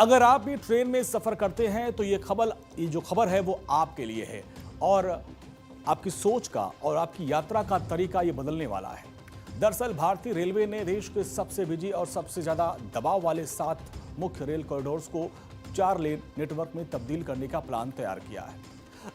अगर आप भी ट्रेन में सफर करते हैं तो ये जो खबर है वो आपके लिए है और आपकी सोच का और आपकी यात्रा का तरीका ये बदलने वाला है। दरअसल भारतीय रेलवे ने देश के सबसे बिजी और सबसे ज्यादा दबाव वाले 7 मुख्य रेल कॉरिडोर्स को 4 लेन नेटवर्क में तब्दील करने का प्लान तैयार किया है।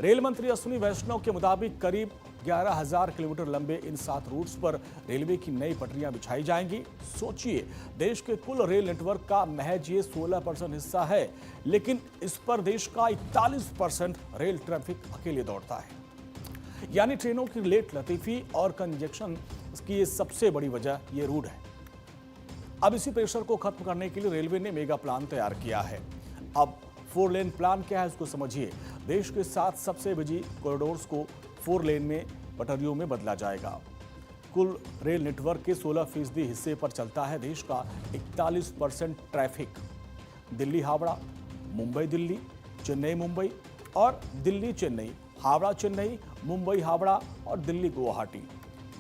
रेल मंत्री अश्विनी वैष्णव के मुताबिक करीब 11,000 किलोमीटर लंबे इन 7 रूट्स पर रेलवे की नई पटरियां बिछाई जाएंगी। सोचिए, देश के कुल रेल नेटवर्क का महज ये 16% हिस्सा है, लेकिन इस पर देश का 41% रेल ट्रैफिक अकेले दौड़ता है। यानी ट्रेनों की लेट लतीफी और कंजेक्शन की ये सबसे बड़ी वजह ये रूट है। अब इसी प्रेशर को खत्म करने के लिए रेलवे ने मेगा प्लान तैयार किया है। अब 4 लेन प्लान क्या है उसको समझिए। देश के 7 सबसे बिजी कॉरिडोर्स को 4 लेन में पटरियों में बदला जाएगा। कुल रेल नेटवर्क के 16% हिस्से पर चलता है देश का 41% ट्रैफिक। दिल्ली हावड़ा, मुंबई दिल्ली, चेन्नई मुंबई और दिल्ली चेन्नई, हावड़ा चेन्नई, मुंबई हावड़ा और दिल्ली गुवाहाटी।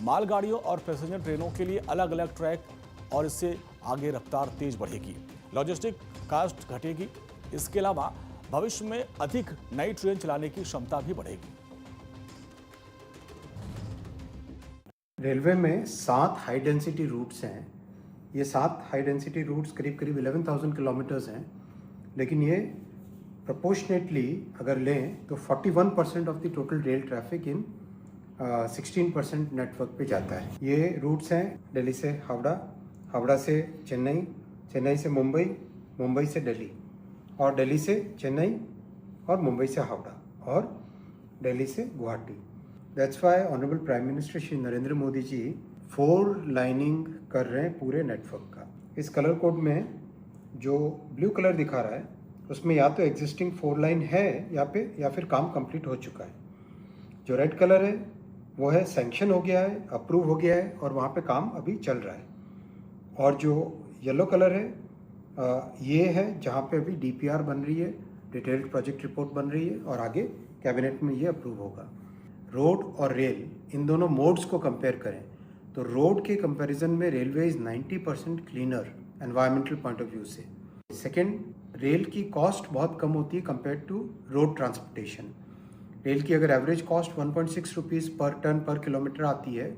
मालगाड़ियों और पैसेंजर ट्रेनों के लिए अलग अलग ट्रैक और इससे आगे रफ्तार तेज बढ़ेगी, लॉजिस्टिक कास्ट घटेगी। इसके अलावा भविष्य में अधिक नई ट्रेन चलाने की क्षमता भी बढ़ेगी। रेलवे में 7 हाई डेंसिटी रूट्स हैं। ये 7 हाई डेंसिटी रूट्स करीब 11,000 किलोमीटर्स हैं, लेकिन ये प्रोपोर्शनेटली अगर लें तो 41% of the total rail traffic in 16% network पे जाता है। ये रूट्स हैं दिल्ली से हावड़ा, हावड़ा से चेन्नई, चेन्नई से मुंबई, मुंबई से दिल्ली और दिल्ली से चेन्नई और मुंबई से हावड़ा और दिल्ली से Guwahati. That's why honourable prime minister Shri Narendra Modi ji 4 lining कर रहे हैं पूरे नेटवर्क का। इस कलर कोड में जो ब्लू कलर दिखा रहा है उसमें या तो एग्जिस्टिंग 4 लाइन है या फिर काम कंप्लीट हो चुका है। जो रेड कलर है वो है सैंक्शन हो गया है, अप्रूव हो गया है और वहाँ पे काम अभी चल रहा है। और जो येलो कलर है ये है जहाँ पे अभी DPR बन रही है, डिटेल्ड प्रोजेक्ट रिपोर्ट बन रही है और आगे कैबिनेट में ये अप्रूव होगा। रोड और रेल इन दोनों मोड्स को कंपेयर करें तो रोड के कंपैरिजन में railway is 90% cleaner environmental point of view से। सेकेंड, रेल की कॉस्ट बहुत कम होती है compare to road transportation. Rail की अगर average cost 1.6 rupees per ton per kilometre आती है,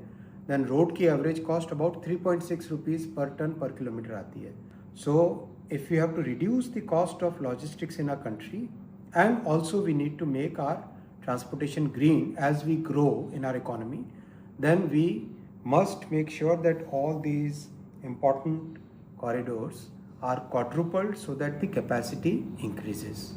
देन रोड की average cost about 3.6 rupees per ton per kilometre आती है। So if we have to reduce the cost of logistics in our country, and also we need to make our transportation green as we grow in our economy, then we must make sure that all these important corridors are quadrupled so that the capacity increases.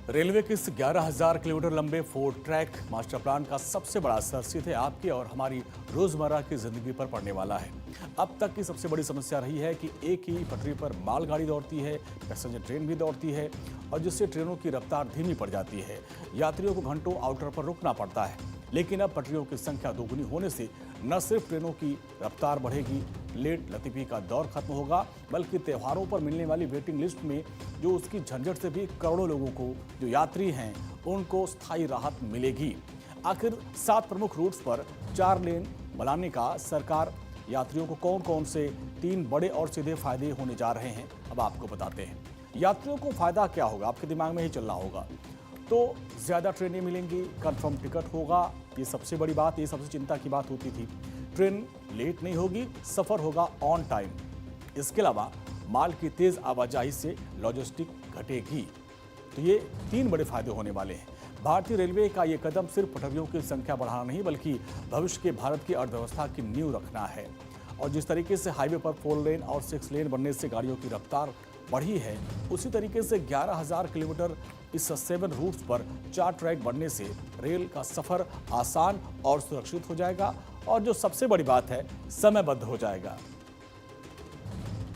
Railway के इस 11,000 kilometre लंबे 4 track master plan का सबसे बड़ा असर सीधे आपकी और हमारी रोजमर्रा की जिंदगी पर पड़ने वाला है। अब तक की सबसे बड़ी समस्या रही है कि एक ही पटरी पर मालगाड़ी दौड़ती है, पैसेंजर ट्रेन भी दौड़ती है और जिससे ट्रेनों की रफ्तार धीमी पड़ जाती है। यात्रियों को घंटों आउटर पर रुकना पड़ता है। लेकिन अब पटरियों की संख्या दोगुनी होने से न सिर्फ ट्रेनों की रफ्तार बढ़ेगी, लेट लतीफी का दौर खत्म होगा, बल्कि त्योहारों पर मिलने वाली वेटिंग लिस्ट में जो उसकी झंझट से भी करोड़ों लोगों को जो यात्री हैं उनको स्थायी राहत मिलेगी। आखिर 7 प्रमुख रूट्स पर 4 लेन बनाने का सरकार यात्रियों को कौन कौन से 3 बड़े और सीधे फायदे होने जा रहे हैं, अब आपको बताते हैं। यात्रियों को फायदा क्या होगा, आपके दिमाग में ही चल रहा होगा। तो ज़्यादा ट्रेनें मिलेंगी, कंफर्म टिकट होगा, ये सबसे बड़ी बात, ये सबसे चिंता की बात होती थी। ट्रेन लेट नहीं होगी, सफ़र होगा ऑन टाइम। इसके अलावा माल की तेज़ आवाजाही से लॉजिस्टिक घटेगी। तो ये 3 बड़े फायदे होने वाले हैं। भारतीय रेलवे का ये कदम सिर्फ पटरियों की संख्या बढ़ाना नहीं, बल्कि भविष्य के भारत की अर्थव्यवस्था की नींव रखना है। और जिस तरीके से हाईवे पर 4 लेन और 6 लेन बनने से गाड़ियों की रफ्तार बढ़ी है, उसी तरीके से 11,000 किलोमीटर इस 7 रूट्स पर 4 ट्रैक बनने से रेल का सफ़र आसान और सुरक्षित हो जाएगा और जो सबसे बड़ी बात है, समयबद्ध हो जाएगा।